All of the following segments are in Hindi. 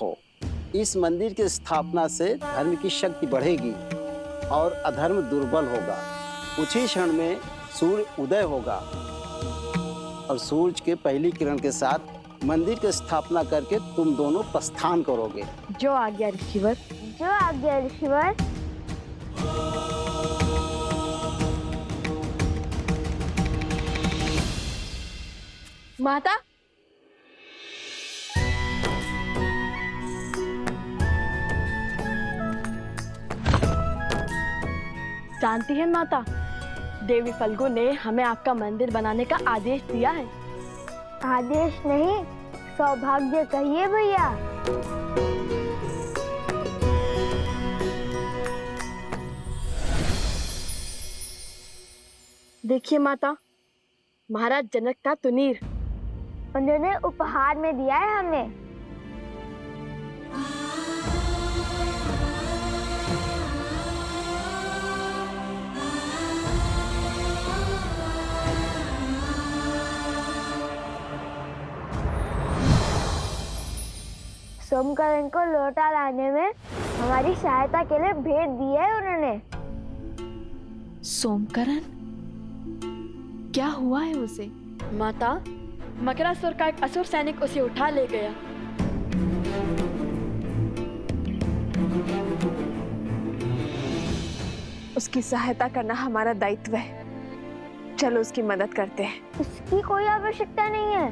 हो। इस मंदिर की स्थापना से धर्म की शक्ति बढ़ेगी और अधर्म दुर्बल होगा। कुछ ही क्षण में सूर्य उदय होगा और सूरज के पहली किरण के साथ मंदिर की स्थापना करके तुम दोनों प्रस्थान करोगे। जो आज्ञा ऋषिवर। जो आज्ञा ऋषिवर। माता, जानती है माता, देवी फल्गु ने हमें आपका मंदिर बनाने का आदेश दिया है। आदेश नहीं, सौभाग्य कहिए भैया। देखिए माता, महाराज जनक का तुनीर उन्होंने उपहार में दिया है हमें। सोमकरण को लौटा लाने में हमारी सहायता के लिए भेंट दी है उन्होंने। सोमकरण, क्या हुआ है उसे? माता, मकरासुर का एक असुर सैनिक उसे उठा ले गया। उसकी सहायता करना हमारा दायित्व है। चलो उसकी मदद करते हैं। उसकी कोई आवश्यकता नहीं है।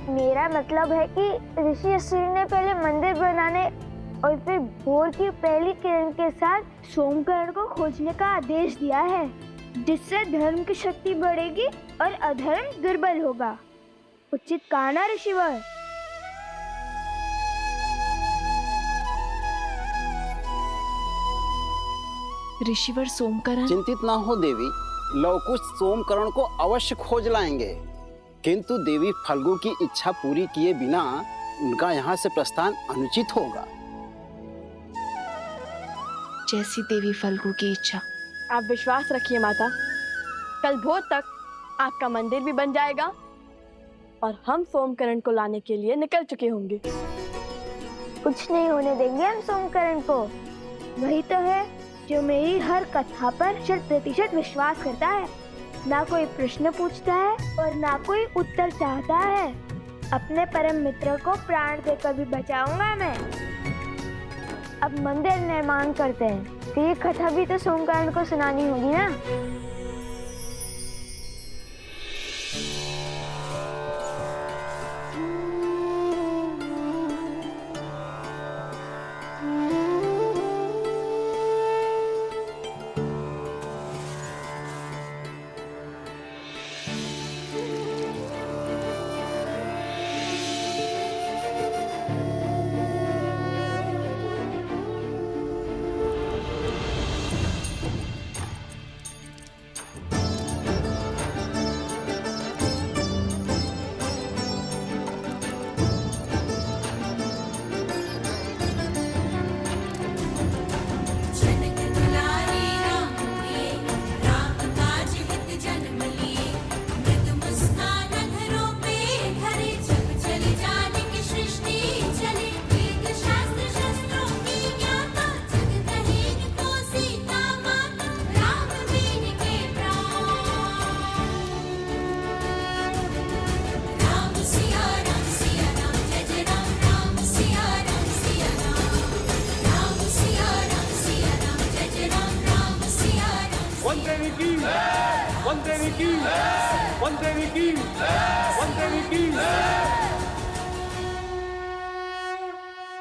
मेरा मतलब है कि ऋषि असुर ने पहले मंदिर बनाने और फिर भोर की पहली किरण के साथ सोमकरण को खोजने का आदेश दिया है, जिससे धर्म की शक्ति बढ़ेगी और अधर्म दुर्बल होगा। उचित कहा ना ऋषिवर? ऋषिवर सोमकरण। चिंतित ना हो देवी, लवकुश सोमकरण को अवश्य खोज लाएंगे, किंतु देवी फल्गु की इच्छा पूरी किए बिना उनका यहाँ से प्रस्थान अनुचित होगा। जैसी देवी फल्गु की इच्छा। आप विश्वास रखिए माता, कल भोर तक आपका मंदिर भी बन जाएगा और हम सोमकरण को लाने के लिए निकल चुके होंगे। कुछ नहीं होने देंगे हम सोमकरण को। वही तो है जो मेरी हर कथा पर 100% विश्वास करता है। ना कोई प्रश्न पूछता है और ना कोई उत्तर चाहता है। अपने परम मित्र को प्राण देकर भी बचाऊंगा मैं। अब मंदिर निर्माण करते हैं, तो ये कथा भी तो सोमकरण को सुनानी होगी ना।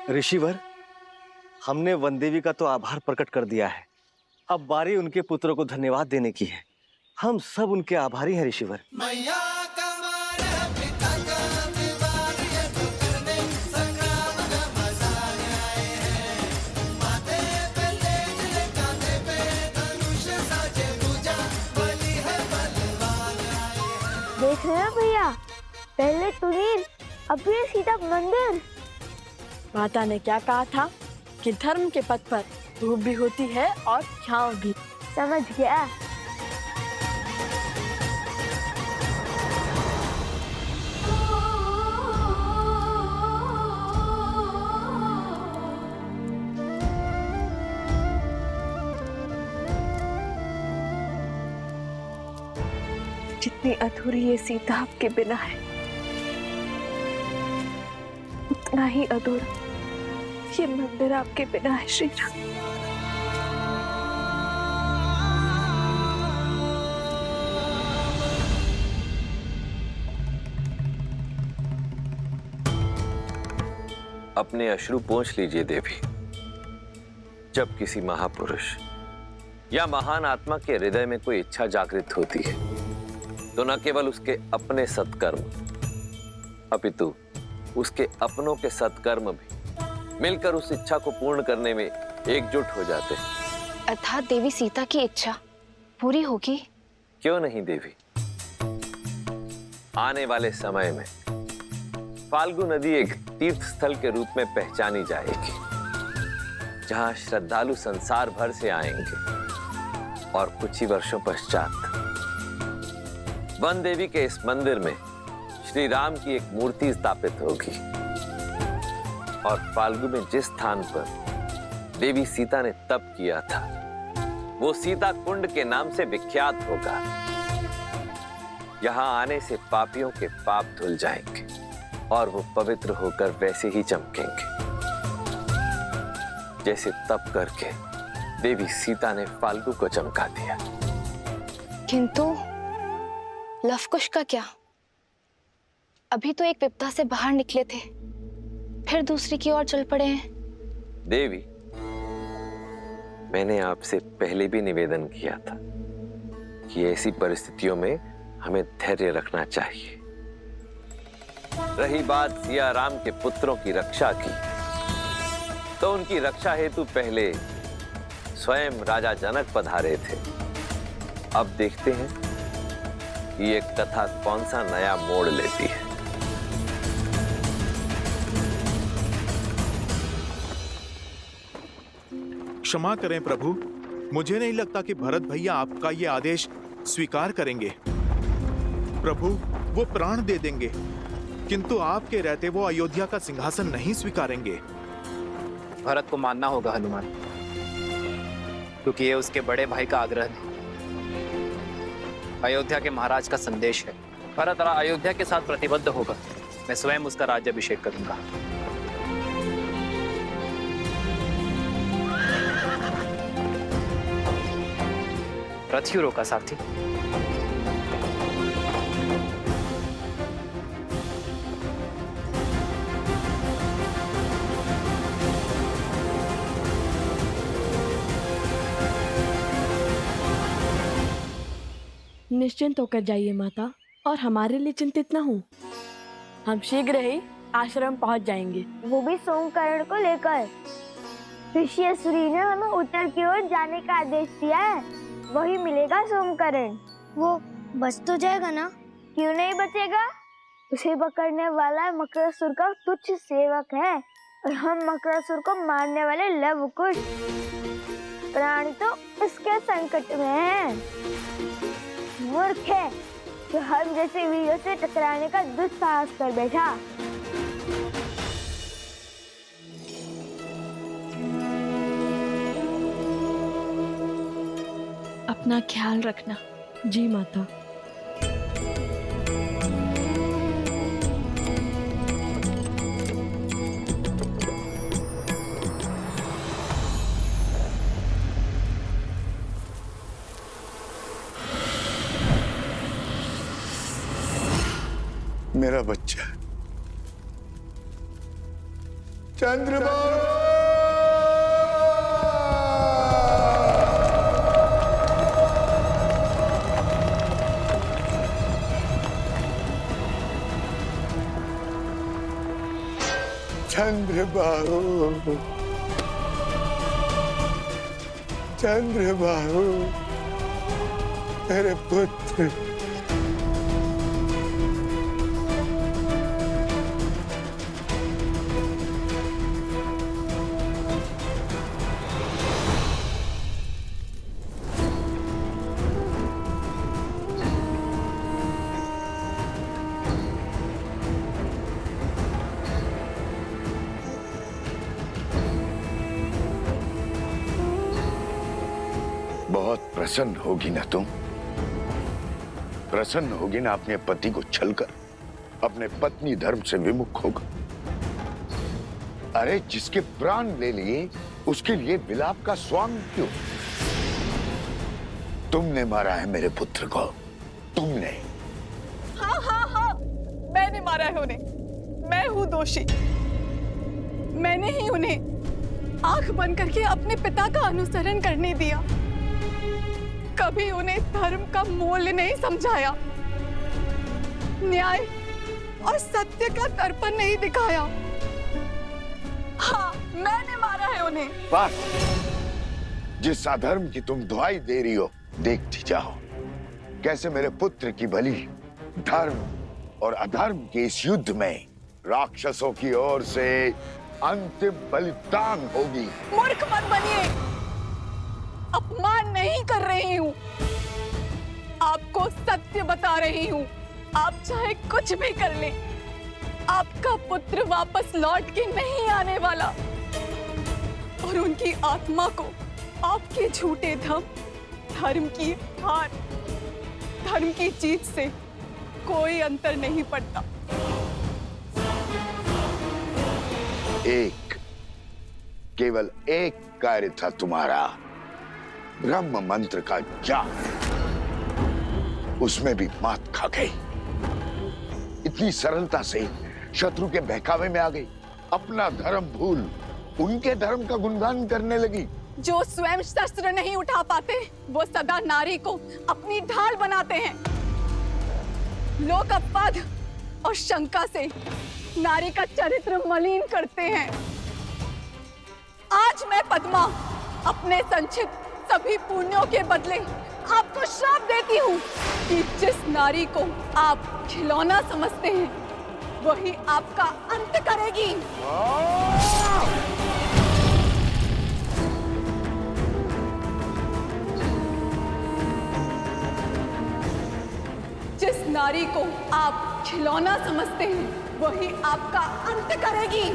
ऋषिवर, हमने वनदेवी का तो आभार प्रकट कर दिया है। अब बारी उनके पुत्रों को धन्यवाद देने की है। हम सब उनके आभारी हैं ऋषिवर। देख रहे हो भैया, पहले तुनीर, अब ये सीधा मंदिर। माता ने क्या कहा था कि धर्म के पथ पर धूप भी होती है और छांव भी। समझ गया। जितनी अधूरी ये सीता आपके बिना है, उतना ही अधूरा ये मंदिर आपके बिना है श्री राम। अपने अश्रु पोंछ लीजिए देवी। जब किसी महापुरुष या महान आत्मा के हृदय में कोई इच्छा जागृत होती है तो न केवल उसके अपने सत्कर्म अपितु उसके अपनों के सत्कर्म भी मिलकर उस इच्छा को पूर्ण करने में एकजुट हो जाते हैं। अर्थात देवी सीता की इच्छा पूरी होगी? क्यों नहीं देवी। आने वाले समय में फाल्गु नदी एक तीर्थ स्थल के रूप में पहचानी जाएगी, जहां श्रद्धालु संसार भर से आएंगे और कुछ ही वर्षों पश्चात वन देवी के इस मंदिर में श्री राम की एक मूर्ति स्थापित होगी और फाल्गु में जिस स्थान पर देवी सीता ने तप किया था वो सीता कुंड के नाम से विख्यात होगा। यहां आने से पापियों के पाप धुल जाएंगे और वो पवित्र होकर वैसे ही चमकेंगे जैसे तप करके देवी सीता ने फाल्गु को चमका दिया। किंतु लवकुश का क्या? अभी तो एक विपदा से बाहर निकले थे, फिर दूसरी की ओर चल पड़े हैं। देवी, मैंने आपसे पहले भी निवेदन किया था कि ऐसी परिस्थितियों में हमें धैर्य रखना चाहिए। रही बात सिया राम के पुत्रों की रक्षा की, तो उनकी रक्षा हेतु पहले स्वयं राजा जनक पधारे थे। अब देखते हैं कि ये कथा कौन सा नया मोड़ लेती है। क्षमा करें प्रभु, मुझे नहीं लगता कि भरत भैया आपका ये आदेश स्वीकार करेंगे। प्रभु, वो प्राण दे देंगे, किंतु आपके रहते वो अयोध्या का सिंहासन नहीं स्वीकारेंगे। भरत को मानना होगा हनुमान, क्योंकि ये उसके बड़े भाई का आग्रह है, अयोध्या के महाराज का संदेश है। भरत अयोध्या के साथ प्रतिबद्ध होगा, मैं स्वयं उसका राज्याभिषेक करूंगा। रथ क्यों रोका सारथी? निश्चिंत होकर जाइए माता, और हमारे लिए चिंतित न हो। हम शीघ्र ही आश्रम पहुंच जाएंगे। वो भी सोमकरण को लेकर। ऋषि असुरी ने हमें उत्तर की ओर जाने का आदेश दिया है, वही मिलेगा सोमकरण। वो बच तो जाएगा ना? क्यों नहीं बचेगा? उसे पकड़ने वाला मकरासुर का तुच्छ सेवक है, और हम मकरासुर को मारने वाले लवकुश प्राणी तो उसके संकट में हैं। मूर्ख है जो हम जैसे वीरों से टकराने का दुस्साहस कर बैठा। अपना ख्याल रखना। जी माता। मेरा बच्चा चंद्रबाबू, चंद्रबाबू, चंद्रबाबू, मेरे पुत्र। बहुत प्रसन्न होगी ना तुम? प्रसन्न होगी ना अपने पति को छलकर, अपने पत्नी धर्म से विमुख होगा। अरे जिसके प्राण ले लिए उसके लिए विलाप का स्वांग क्यों? तुमने मारा है मेरे पुत्र को, तुमने। हाँ हाँ हाँ, मैंने मारा है उन्हें, मैं हूं दोषी। मैंने ही उन्हें आंख बंद करके अपने पिता का अनुसरण करने दिया, कभी उन्हें धर्म का मूल्य नहीं समझाया, न्याय और सत्य का दर्पण नहीं दिखाया। हाँ, मैंने मारा है उन्हें। बस, जिस अधर्म की तुम दुहाई दे रही हो, देखती जाओ कैसे मेरे पुत्र की बलि धर्म और अधर्म के इस युद्ध में राक्षसों की ओर से अंतिम बलिदान होगी। मूर्ख मत बनिए, अपमान नहीं कर रही हूँ, आपको सत्य बता रही हूँ। आप चाहे कुछ भी कर लें, आपका पुत्र वापस लौट के नहीं आने वाला और उनकी आत्मा को आपके झूठे धर्म की हार, धर्म की जीत से कोई अंतर नहीं पड़ता। केवल एक कार्य था तुम्हारा, ब्रह्म मंत्र का जाप, उसमें भी मात खा गई। इतनी सरलता से शत्रु के बहकावे में आ गई, अपना धर्म भूल उनके धर्म का गुणगान करने लगी। जो स्वयं शस्त्र नहीं उठा पाते, वो सदा नारी को अपनी ढाल बनाते हैं। लोग अपवाद और शंका से नारी का चरित्र मलिन करते हैं। आज मैं पद्मा अपने संचित सभी पुण्यों के बदले आपको श्राप देती हूँ कि जिस नारी को आप खिलौना समझते हैं, वही आपका अंत करेगी। जिस नारी को आप खिलौना समझते हैं, वही आपका अंत करेगी।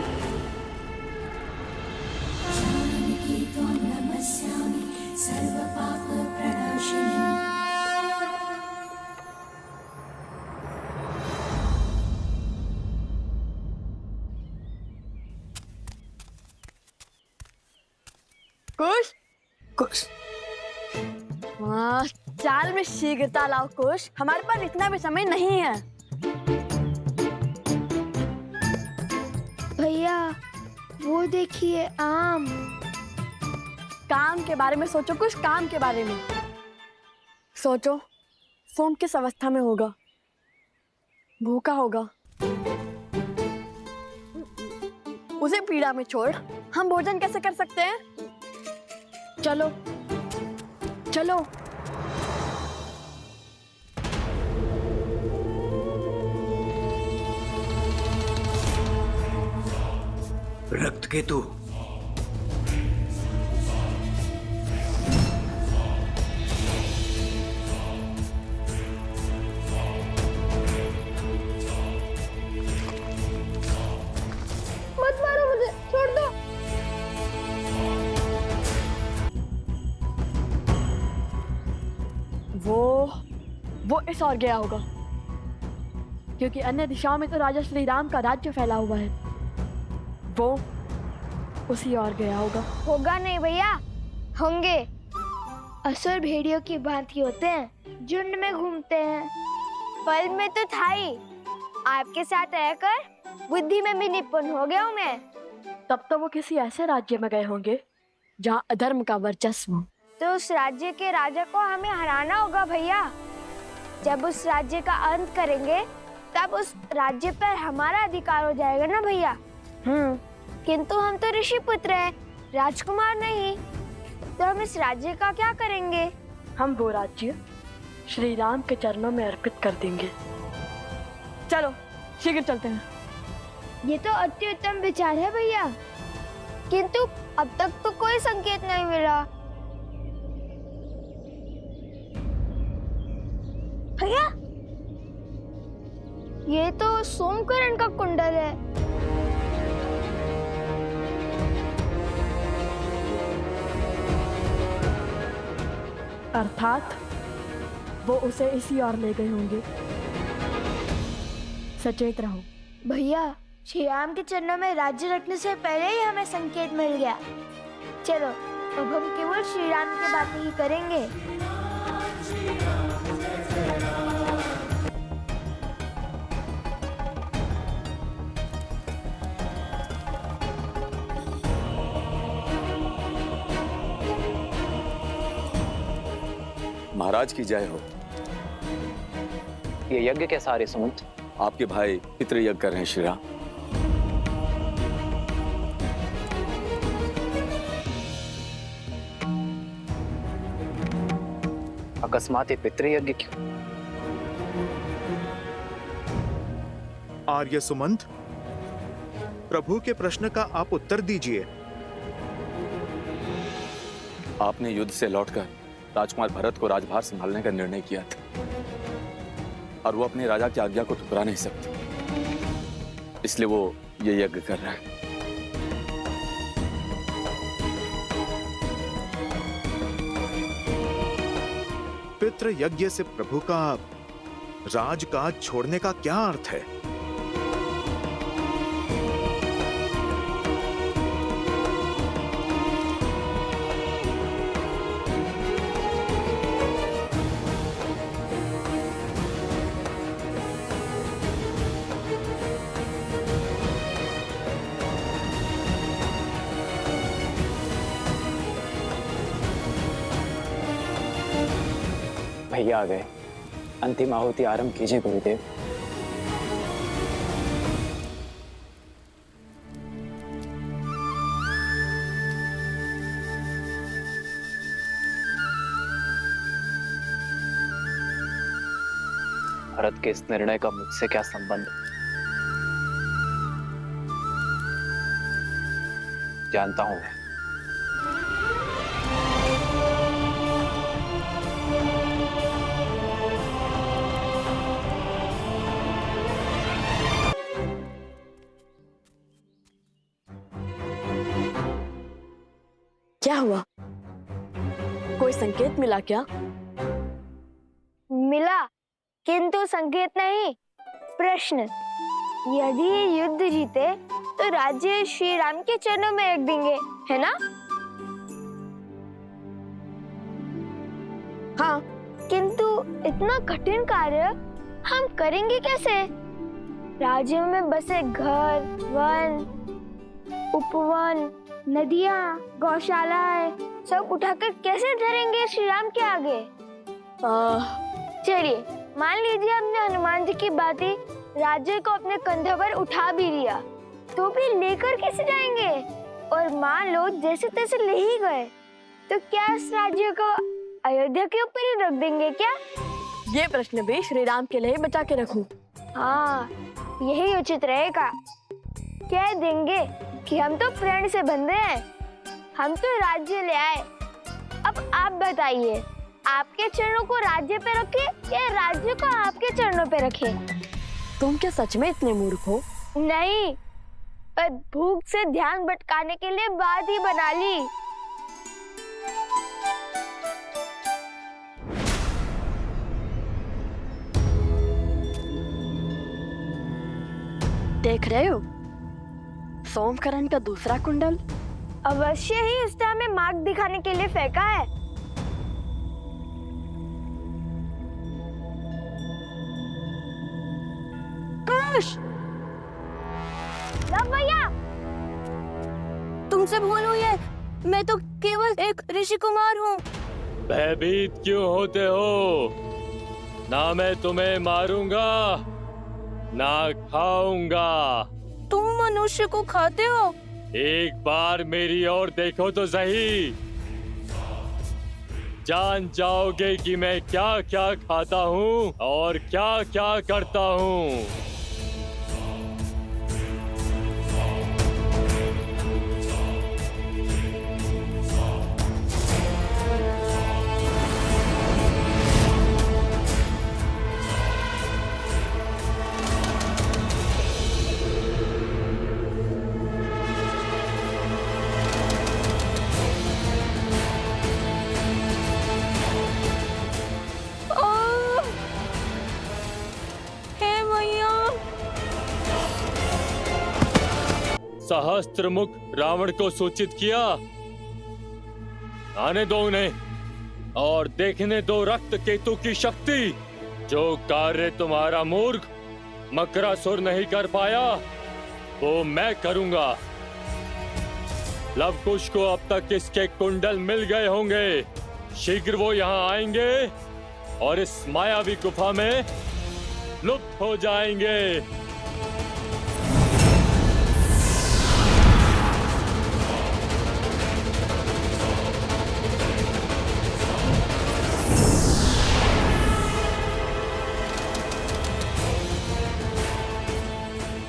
कुश कुश, हाँ, चाल में शीघ्रता लाओ कुश, हमारे पास इतना भी समय नहीं है। भैया वो देखिए आम। काम के बारे में सोचो कुछ, काम के बारे में सोचो। सोम किस अवस्था में होगा, भूखा होगा, उसे पीड़ा में छोड़ हम भोजन कैसे कर सकते हैं? चलो चलो। रक्त केतु, मत मारो मुझे, छोड़ दो। वो इस ओर गया होगा, क्योंकि अन्य दिशाओं में तो राजा श्री राम का राज्य फैला हुआ है। वो उसी ओर गया होगा। होगा नहीं भैया, होंगे। असुर भेड़ियों की भांति होते हैं, झुंड में घूमते हैं। फल में तो था ही, आपके साथ रहकर बुद्धि में भी निपुण हो गया हूँ मैं। तब तो वो किसी ऐसे राज्य में गए होंगे जहाँ अधर्म का वर्चस्व हो। तो उस राज्य के राजा को हमें हराना होगा भैया। जब उस राज्य का अंत करेंगे, तब उस राज्य पर हमारा अधिकार हो जाएगा ना भैया। किंतु हम तो ऋषि पुत्र हैं, राजकुमार नहीं, तो हम इस राज्य का क्या करेंगे? हम वो राज्य श्री राम के चरणों में अर्पित कर देंगे। चलो शीघ्र चलते हैं। ये तो अति उत्तम विचार है भैया, किंतु अब तक तो कोई संकेत नहीं मिला। भैया, ये तो सोमकरण का कुंडल है। अर्थात वो उसे इसी ओर ले गए होंगे। सचेत रहो। भैया, श्री राम के चरणों में राज्य रखने से पहले ही हमें संकेत मिल गया। चलो अब हम केवल श्री राम की बातें ही करेंगे। महाराज की जय हो। ये यज्ञ कैसा रे सुमंत? आपके भाई पितृ यज्ञ कर रहे हैं श्री राम। अकस्मात ये पितृयज्ञ क्यों? आर्य सुमंत, प्रभु के प्रश्न का आप उत्तर दीजिए। आपने युद्ध से लौटकर राजकुमार भरत को राजभार संभालने का निर्णय किया था और वो अपने राजा की आज्ञा को ठुकरा नहीं सकते, इसलिए वो ये यज्ञ कर रहा है। पितृ यज्ञ से प्रभु का राजकाज छोड़ने का क्या अर्थ है? भैया आ गए। अंतिम आहुति आरंभ कीजिए गुरुदेव। भरत के इस निर्णय का मुझसे क्या संबंध? जानता हूं मैं। क्या हुआ? कोई संकेत मिला क्या? मिला, किंतु संकेत नहीं, प्रश्न। यदि ये युद्ध जीते तो राज्य श्री राम के चरणों में रख देंगे, है ना? हाँ, किंतु इतना कठिन कार्य हम करेंगे कैसे? राज्य में बसे घर, वन, उपवन, नदियाँ, गौशालाएं सब उठाकर कैसे धरेंगे श्री राम के आगे? चलिए, मान लीजिए हमने हनुमान जी की बातें राज्य को अपने कंधों पर उठा भी लिया, तो भी लेकर कैसे जाएंगे? और मान लो जैसे तैसे ले ही गए, तो क्या इस राज्य को अयोध्या के ऊपर ही रख देंगे क्या? ये प्रश्न भी श्री राम के लिए बचा के रखूं। हाँ, यही उचित रहेगा। कह देंगे कि हम तो प्रण से बंधे हैं, हम तो राज्य ले आए। अब आप बताइए, आपके चरणों को राज्य पे रखे या राज्य को आपके चरणों पे रखे? तुम क्या सच में इतने मूर्ख हो? नहीं, पर भूख से ध्यान भटकाने के लिए बात ही बना ली। देख रहे हो सोमकरण का दूसरा कुंडल? अवश्य ही उसने हमें मार्ग दिखाने के लिए फेंका है। भैया, तुमसे भूल हुई है, मैं तो केवल एक ऋषि कुमार हूँ। भयभीत क्यों होते हो? ना मैं तुम्हें मारूंगा ना खाऊंगा। तुम मनुष्य को खाते हो? एक बार मेरी ओर देखो तो सही, जान जाओगे कि मैं क्या क्या खाता हूँ और क्या क्या करता हूँ। सहस्त्रमुख रावण को सूचित किया। आने दो उन्हें और देखने दो रक्त केतु की शक्ति। जो कार्य तुम्हारा मूर्ख मकरासुर नहीं कर पाया वो मैं करूंगा। लवकुश को अब तक इसके कुंडल मिल गए होंगे। शीघ्र वो यहाँ आएंगे और इस मायावी गुफा में लुप्त हो जाएंगे।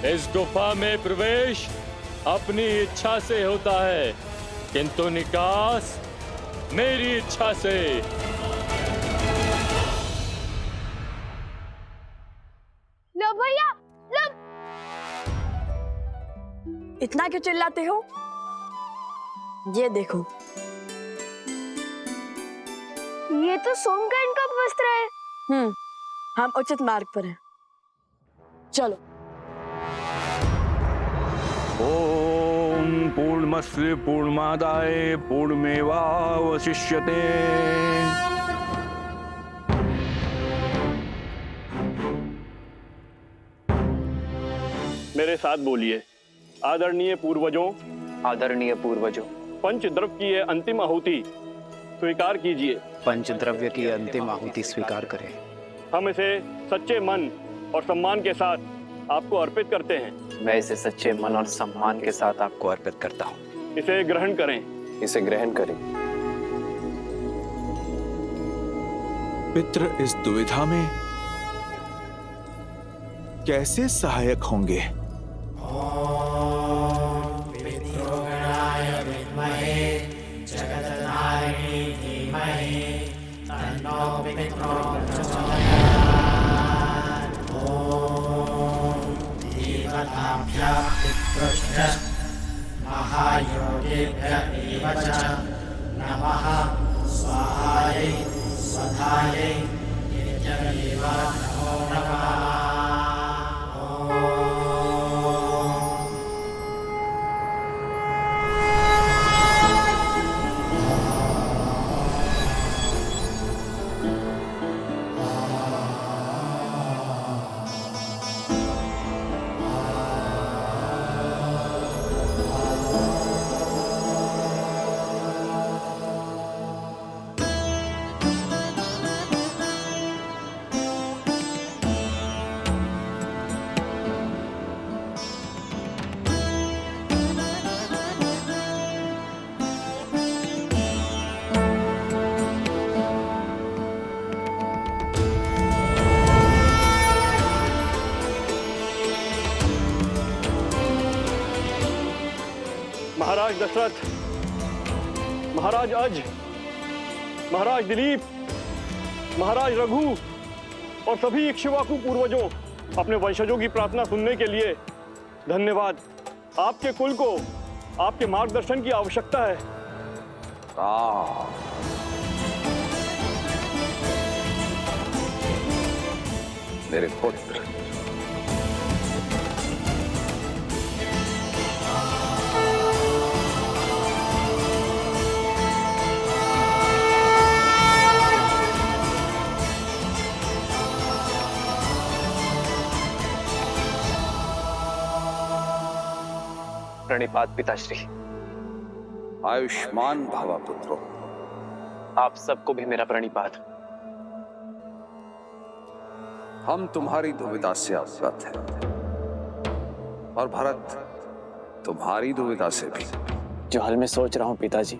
इस गुफा में प्रवेश अपनी इच्छा से होता है, किंतु निकास मेरी इच्छा से। लो भैया लो। इतना क्यों चिल्लाते हो? ये देखो, ये तो सोमकर्ण का वस्त्र है। हम उचित मार्ग पर हैं। चलो। ओम पूर्णमस्य पूर्णमादाय पूर्णमेवावशिष्यते। मेरे साथ बोलिए। आदरणीय पूर्वजों, आदरणीय पूर्वजों, पंचद्रव्य की ये अंतिम आहुति स्वीकार कीजिए। पंचद्रव्य की अंतिम आहुति स्वीकार करें। हम इसे सच्चे मन और सम्मान के साथ आपको अर्पित करते हैं। मैं इसे सच्चे मन और सम्मान के साथ आपको अर्पित करता हूँ। इसे ग्रहण करें। इसे ग्रहण करें। पितृ इस दुविधा में कैसे सहायक होंगे? नमः स्वाहायै स्वधायै नमो नमः। महाराज दशरथ, महाराज अज, महाराज दिलीप, महाराज रघु और सभी इक्ष्वाकु पूर्वजों, अपने वंशजों की प्रार्थना सुनने के लिए धन्यवाद। आपके कुल को आपके मार्गदर्शन की आवश्यकता है। मेरे पुत्र, प्रणिपात पिताश्री। आयुष्मान भव पुत्रो। आप सबको भी मेरा प्रणिपात। हम तुम्हारी दुविधा से अवगत हैं और भरत तुम्हारी दुविधा से भी। जो हाल मैं सोच रहा हूं पिताजी,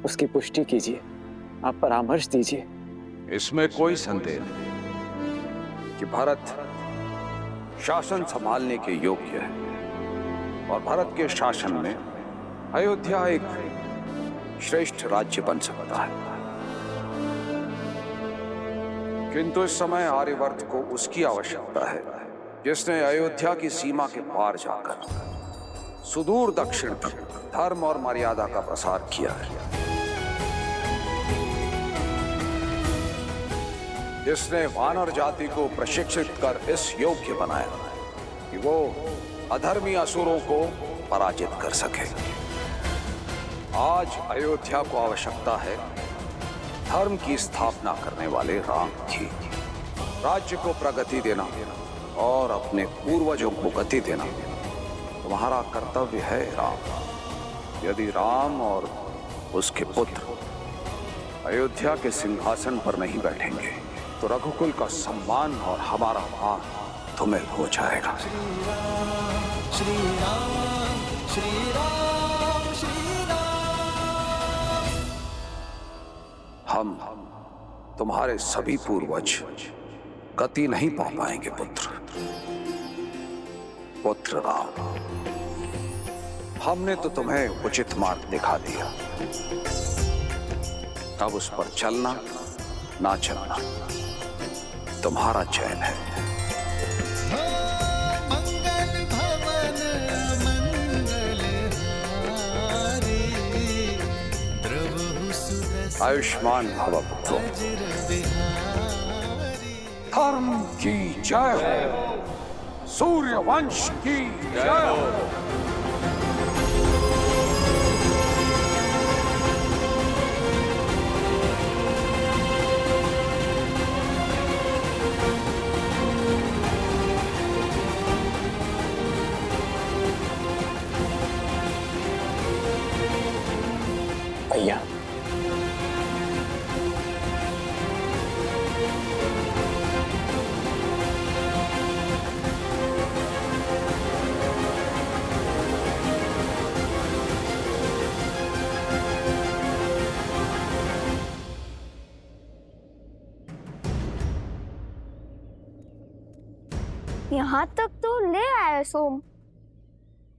उसकी पुष्टि कीजिए, आप परामर्श दीजिए। इसमें कोई संदेह नहीं कि भरत शासन संभालने के योग्य है और भरत के शासन में अयोध्या एक श्रेष्ठ राज्य बन सकता है। किंतु इस समय आर्यवर्त को उसकी आवश्यकता है जिसने अयोध्या की सीमा के पार जाकर सुदूर दक्षिण तक धर्म और मर्यादा का प्रसार किया है, जिसने वानर जाति को प्रशिक्षित कर इस योग्य बनाया कि वो अधर्मी असुरों को पराजित कर सके। आज अयोध्या को आवश्यकता है धर्म की स्थापना करने वाले राम की। राज्य को प्रगति देना और अपने पूर्वजों को गति देना तुम्हारा कर्तव्य है राम। यदि राम और उसके पुत्र अयोध्या के सिंहासन पर नहीं बैठेंगे तो रघुकुल का सम्मान और हमारा मान तुम्हें हो जाएगा। श्री राम श्री राम श्री राम। हम तुम्हारे सभी पूर्वज गति नहीं पा पाएंगे पुत्र राम। हमने तो तुम्हें उचित मार्ग दिखा दिया, अब उस पर चलना ना चलना तुम्हारा चयन है। मंगल भवन मंगल हारी, द्रवहु सुदर्शन आयुष्मान भव पुत्रो। धर्म की जय हो, सूर्य वंश की जय हो। भैया यहाँ तक तो ले आया सोम,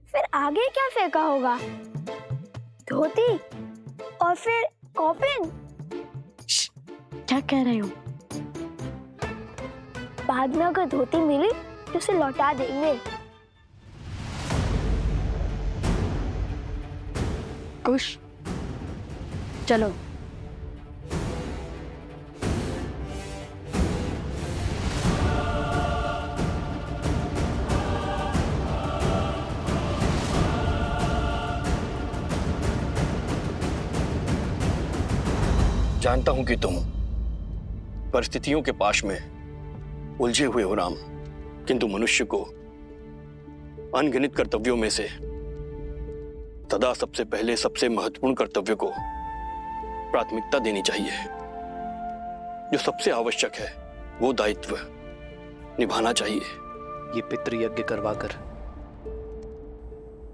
फिर आगे क्या फेंका होगा? धोती और फिर कॉपिन। क्या कह रहे हो? बाद में अगर धोती मिली तो उसे लौटा देंगे। कुश, चलो। जानता हूं कि तुम परिस्थितियों के पाश में उलझे हुए हो राम, किंतु मनुष्य को अनगिनत कर्तव्यों में से सदा सबसे पहले सबसे महत्वपूर्ण कर्तव्य को प्राथमिकता देनी चाहिए। जो सबसे आवश्यक है वो दायित्व निभाना चाहिए। ये पितृ यज्ञ करवाकर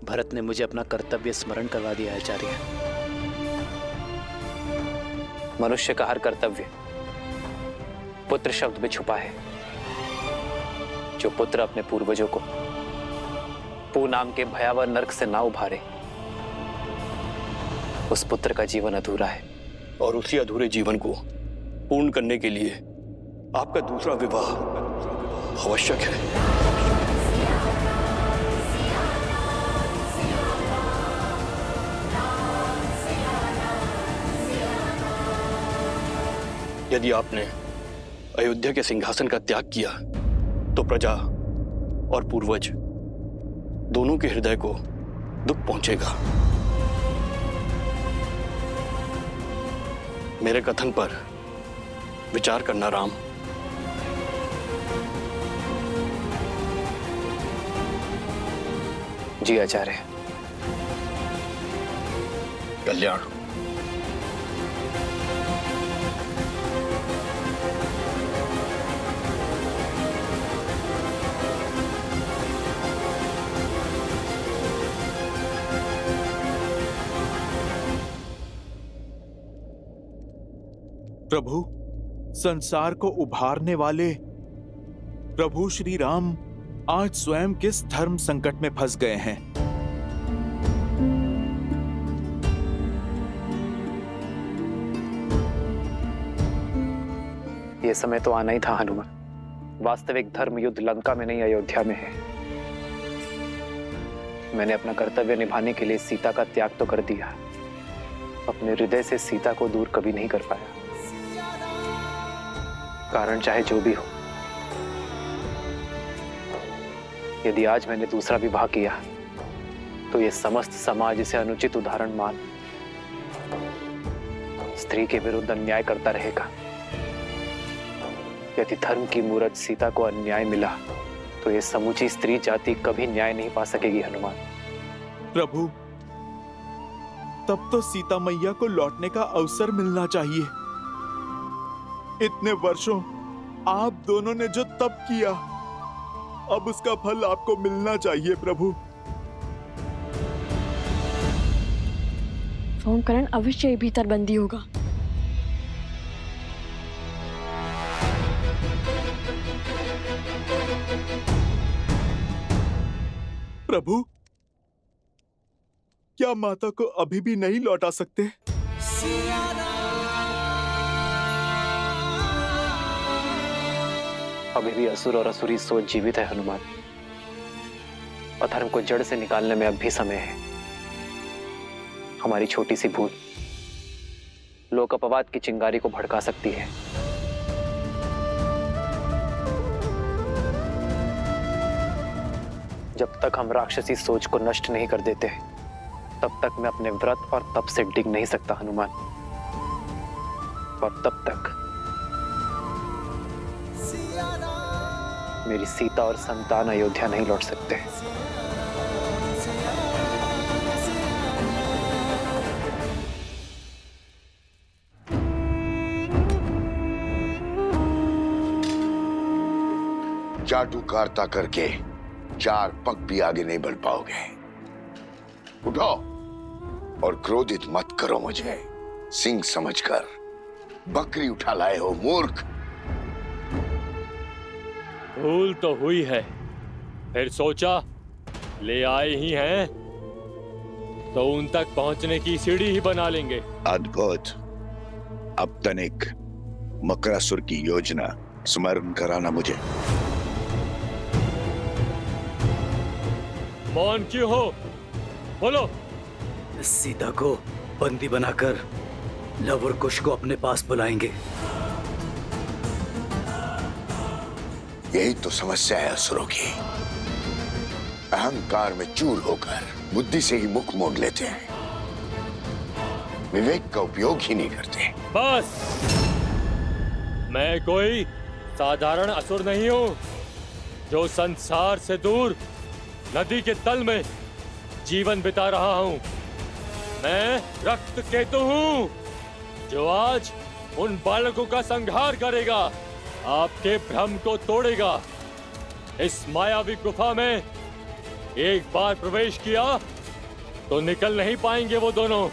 भरत ने मुझे अपना कर्तव्य स्मरण करवा दिया आचार्य। मनुष्य का हर कर्तव्य पुत्र शब्द में छुपा है। जो पुत्र अपने पूर्वजों को पू नाम के भयावह नरक से ना उभारे, उस पुत्र का जीवन अधूरा है। और उसी अधूरे जीवन को पूर्ण करने के लिए आपका दूसरा विवाह आवश्यक है। यदि आपने अयोध्या के सिंहासन का त्याग किया तो प्रजा और पूर्वज दोनों के हृदय को दुख पहुंचेगा। मेरे कथन पर विचार करना राम। जी आचार्य। कल्याण। प्रभु, संसार को उभारने वाले प्रभु श्री राम आज स्वयं किस धर्म संकट में फंस गए हैं? ये समय तो आना ही था हनुमान। वास्तविक धर्म युद्ध लंका में नहीं, अयोध्या में है। मैंने अपना कर्तव्य निभाने के लिए सीता का त्याग तो कर दिया, अपने हृदय से सीता को दूर कभी नहीं कर पाया। कारण चाहे जो भी हो, यदि आज मैंने दूसरा विवाह किया तो ये समस्त समाज इसे अनुचित उदाहरण मान स्त्री के विरुद्ध अन्याय करता रहेगा। यदि धर्म की मूरत सीता को अन्याय मिला तो ये समूची स्त्री जाति कभी न्याय नहीं पा सकेगी हनुमान। प्रभु, तब तो सीता मैया को लौटने का अवसर मिलना चाहिए। इतने वर्षों आप दोनों ने जो तप किया, अब उसका फल आपको मिलना चाहिए प्रभु। सोमकरण अवश्य ही भीतर बंदी होगा। प्रभु, क्या माता को अभी भी नहीं लौटा सकते? अभी भी असुर और असुरी सोच जीवित है हनुमान। अधर्म को जड़ से निकालने में अब भी समय है। हमारी छोटी सी भूल लोक अपवाद की चिंगारी को भड़का सकती है। जब तक हम राक्षसी सोच को नष्ट नहीं कर देते तब तक मैं अपने व्रत और तप से डिग नहीं सकता हनुमान। और तब तक मेरी सीता और संतान अयोध्या नहीं लौट सकते। चाटुकारिता करके 4 पग भी आगे नहीं बढ़ पाओगे। उठो और क्रोधित मत करो मुझे। सिंह समझकर बकरी उठा लाए हो मूर्ख। भूल तो हुई है, फिर सोचा ले आए ही हैं तो उन तक पहुंचने की सीढ़ी ही बना लेंगे। अद्भुत। अब तनिक मकरासुर की योजना स्मरण कराना मुझे। मौन क्यों हो? बोलो। सीता को बंदी बनाकर लव और कुश को अपने पास बुलाएंगे। यही तो समस्या है असुरों की। अहंकार में चूर होकर बुद्धि से ही मुख मोड़ लेते हैं, विवेक का उपयोग ही नहीं करते। बस, मैं कोई साधारण असुर नहीं हूं जो संसार से दूर नदी के तल में जीवन बिता रहा हूं। मैं रक्त केतु हूं जो आज उन बालकों का संहार करेगा, आपके भ्रम को तोड़ेगा। इस मायावी गुफा में एक बार प्रवेश किया तो निकल नहीं पाएंगे वो दोनों,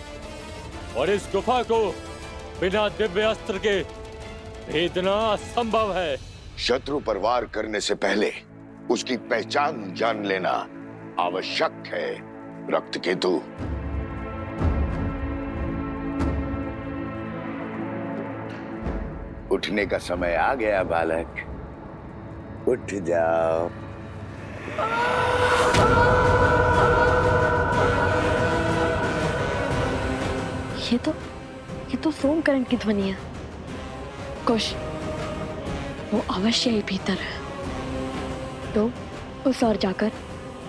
और इस गुफा को बिना दिव्य अस्त्र के भेदना असंभव है। शत्रु पर वार करने से पहले उसकी पहचान जान लेना आवश्यक है रक्त केतु। उठने का समय आ गया बालक, उठ जाओ। ये तो सोमकरण की ध्वनि है। कुश, वो अवश्य ही भीतर है। तो उस ओर जाकर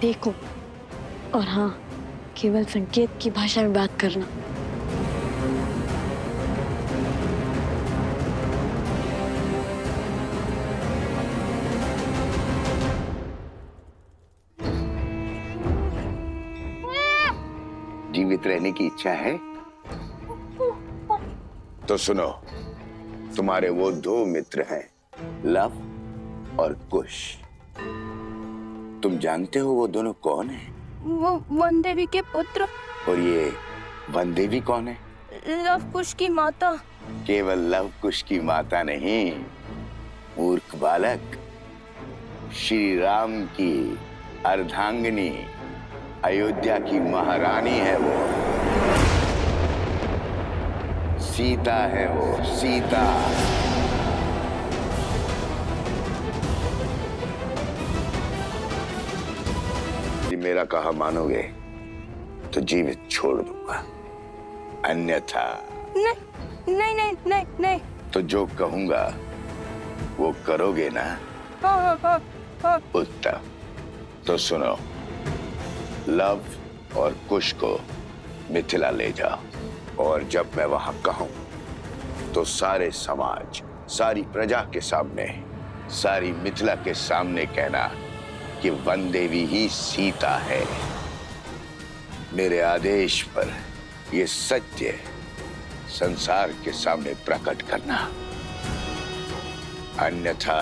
देखो, और हाँ, केवल संकेत की भाषा में बात करना। जीवित रहने की इच्छा है तो सुनो, तुम्हारे वो 2 मित्र हैं, लव और कुश। तुम जानते हो वो दोनों कौन हैं? वो वन देवी के पुत्र। और ये वन देवी कौन है? लव कुश की माता। केवल लव कुश की माता नहीं, मूर्ख बालक, श्री राम की अर्धांगिनी, अयोध्या की महारानी है वो। सीता है वो, सीता। यदि मेरा कहा मानोगे तो जीवित छोड़ दूंगा, अन्यथा नहीं नहीं नहीं नहीं नहीं। तो जो कहूंगा वो करोगे ना? हाँ हाँ हाँ हाँ। उत्तम, तो सुनो, लव और कुश को मिथिला ले जाओ, और जब मैं वहां कहूं तो सारे समाज, सारी प्रजा के सामने, सारी मिथिला के सामने कहना कि वन देवी ही सीता है। मेरे आदेश पर ये सत्य संसार के सामने प्रकट करना, अन्यथा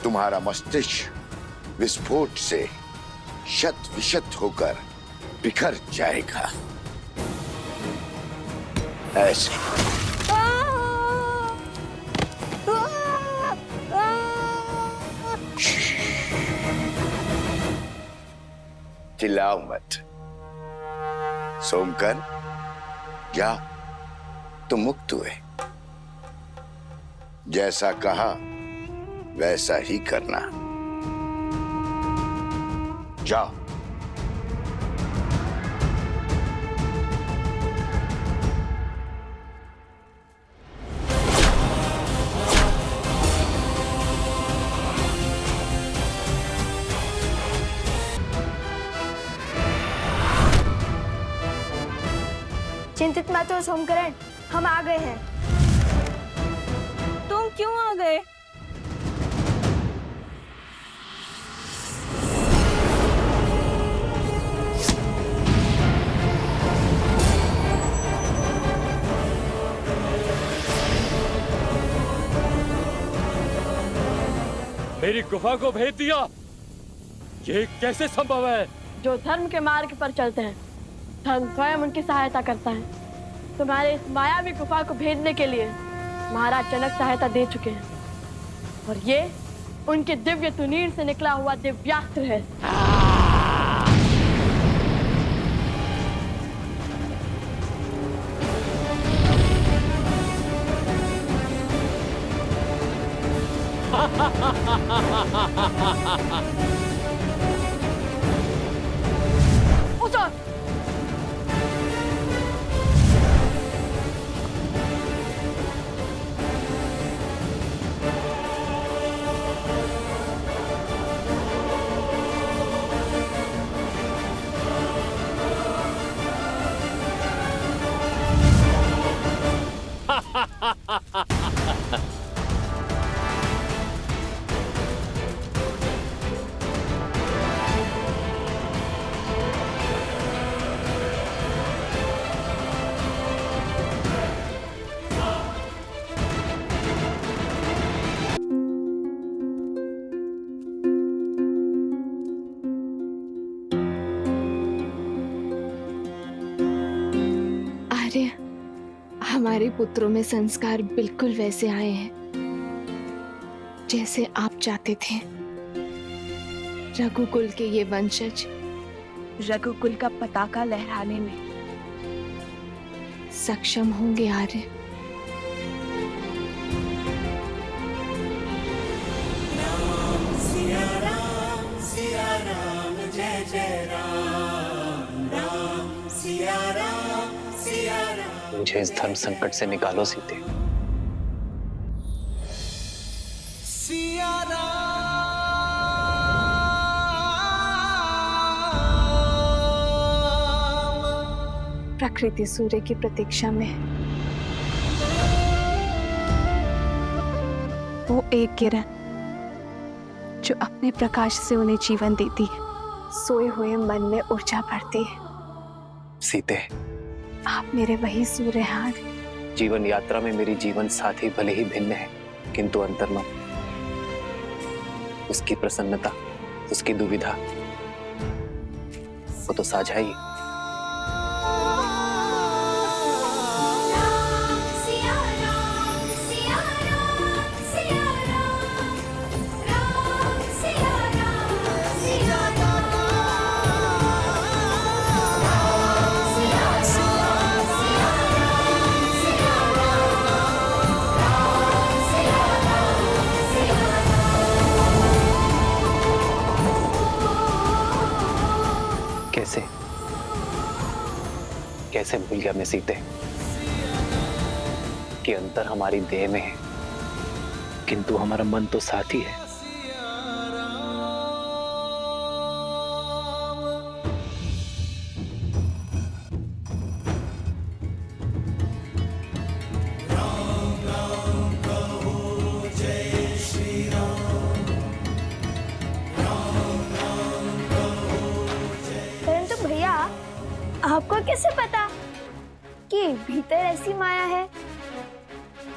तुम्हारा मस्तिष्क विस्फोट से शत विशत होकर बिखर जाएगा। ऐसे चिल्लाओ मत। सोमकर, जा, तुम मुक्त हुए। जैसा कहा वैसा ही करना। जाओ। चिंतित मत हो सोमकरण, हम आ गए हैं। तुम क्यों आ गए? मेरी गुफा को भेज दिया, ये कैसे संभव है? जो धर्म के मार्ग पर चलते हैं, धर्म स्वयं उनकी सहायता करता है। तुम्हारे इस मायावी गुफा को भेजने के लिए महाराज जनक सहायता दे चुके हैं, और ये उनके दिव्य तुनीर से निकला हुआ दिव्यास्त्र है। उतर! हमारे पुत्रों में संस्कार बिल्कुल वैसे आए हैं जैसे आप चाहते थे। रघुकुल के ये वंशज रघुकुल का पताका लहराने में सक्षम होंगे आर्य। सिया राम जय जय राम, राम सिया राम, सिया राम। मुझे इस धर्म संकट से निकालो सीते। सिया राम। प्रकृति सूर्य की प्रतीक्षा में वो एक किरण जो अपने प्रकाश से उन्हें जीवन देती है। सोए हुए मन में ऊर्जा भरती है। सीते, आप मेरे वही सूर्य हैं। जीवन यात्रा में मेरी जीवन साथी भले ही भिन्न है, किंतु अंतर्मन, उसकी प्रसन्नता, उसकी दुविधा, वो तो साझा ही। कैसे कैसे भूल गया मैं सीते कि अंतर हमारी देह में है, किंतु हमारा मन तो साथ ही है। आपको कैसे पता कि भीतर ऐसी माया है?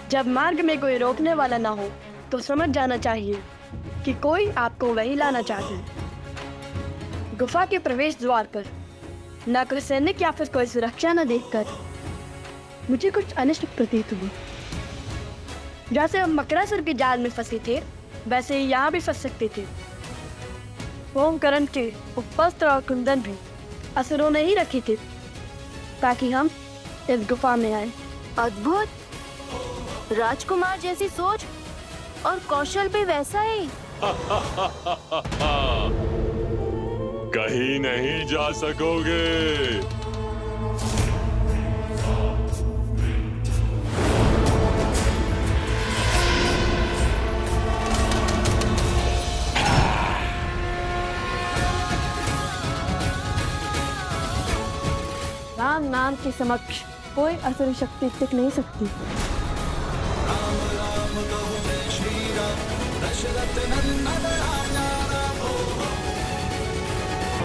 जब मार्ग में कोई रोकने वाला ना हो तो समझ जाना चाहिए कि कोई आपको वहीं लाना चाहता है। गुफा के प्रवेश द्वार पर न कोई सैनिक या फिर कोई सुरक्षा न देखकर मुझे कुछ अनिष्ट प्रतीत हुआ। जैसे हम मकरासुर के जाल में फंसे थे वैसे ही यहाँ भी फंस सकते थे। ओमकरण के वस्त्र और कुंदन भी असुरों ने ही रखे थे ताकि हम इस गुफा में आए। अद्भुत, राजकुमार जैसी सोच और कौशल भी वैसा ही। कहीं नहीं जा सकोगे। राम नाम के समक्ष कोई असुर शक्ति टिक नहीं सकती। दशरथ नंदन राजा राम।